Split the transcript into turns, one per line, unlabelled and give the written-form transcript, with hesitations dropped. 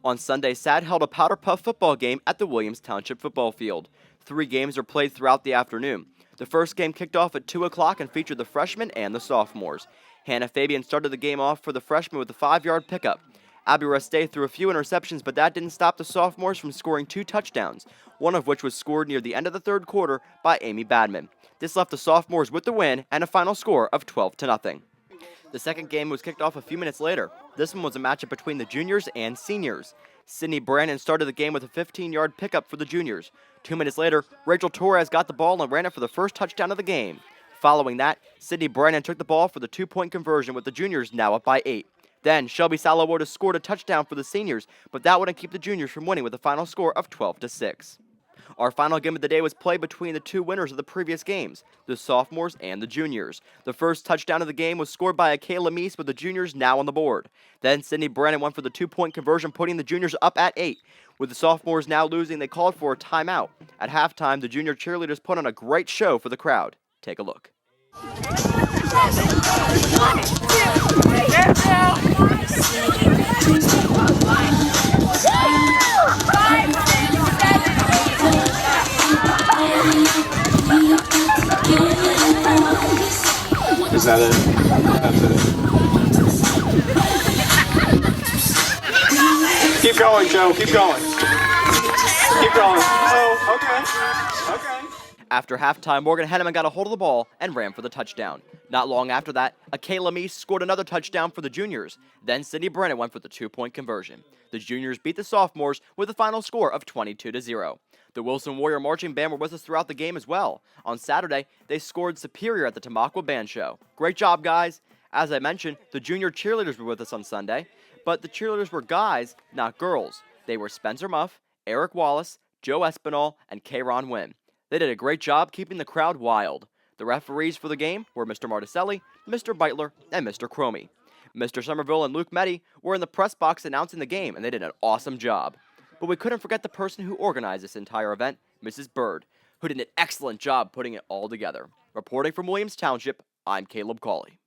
On Sunday, SAD held a Powder Puff football game at the Williams Township football field. 3 games were played throughout the afternoon. The first game kicked off at 2 o'clock and featured the freshmen and the sophomores. Hannah Fabian started the game off for the freshmen with a 5-yard pickup. Abby Reste threw a few interceptions, but that didn't stop the sophomores from scoring 2 touchdowns, one of which was scored near the end of the third quarter by Amy Badman. This left the sophomores with the win and a final score of 12-0. The second game was kicked off a few minutes later. This one was a matchup between the juniors and seniors. Sydney Brannon started the game with a 15-yard pickup for the juniors. 2 minutes later, Rachel Torres got the ball and ran it for the first touchdown of the game. Following that, Sydney Brannon took the ball for the 2-point conversion with the juniors now up by 8. Then, Shelby Salawoda scored a touchdown for the seniors, but that wouldn't keep the juniors from winning with a final score of 12-6. Our final game of the day was played between the 2 winners of the previous games, the sophomores and the juniors. The first touchdown of the game was scored by Akayla Meese with the juniors now on the board. Then Sydney Brannon went for the 2-point conversion, putting the juniors up at 8. With the sophomores now losing, they called for a timeout. At halftime, the junior cheerleaders put on a great show for the crowd. Take a look.
Is that it? That's it. Keep going, Joe. Keep going. Keep going. Oh, okay. Okay.
After halftime, Morgan Henneman got a hold of the ball and ran for the touchdown. Not long after that, Akayla Meese scored another touchdown for the juniors. Then Sydney Brennan went for the 2-point conversion. The juniors beat the sophomores with a final score of 22-0. The Wilson Warrior Marching Band were with us throughout the game as well. On Saturday, they scored Superior at the Tamaqua Band Show. Great job, guys. As I mentioned, the junior cheerleaders were with us on Sunday, but the cheerleaders were guys, not girls. They were Spencer Muff, Eric Wallace, Joe Espinal, and Kayron Wynn. They did a great job keeping the crowd wild. The referees for the game were Mr. Marticelli, Mr. Beitler, and Mr. Cromie. Mr. Somerville and Luke Meddy were in the press box announcing the game, and they did an awesome job. But we couldn't forget the person who organized this entire event, Mrs. Bird, who did an excellent job putting it all together. Reporting from Williams Township, I'm Caleb Cawley.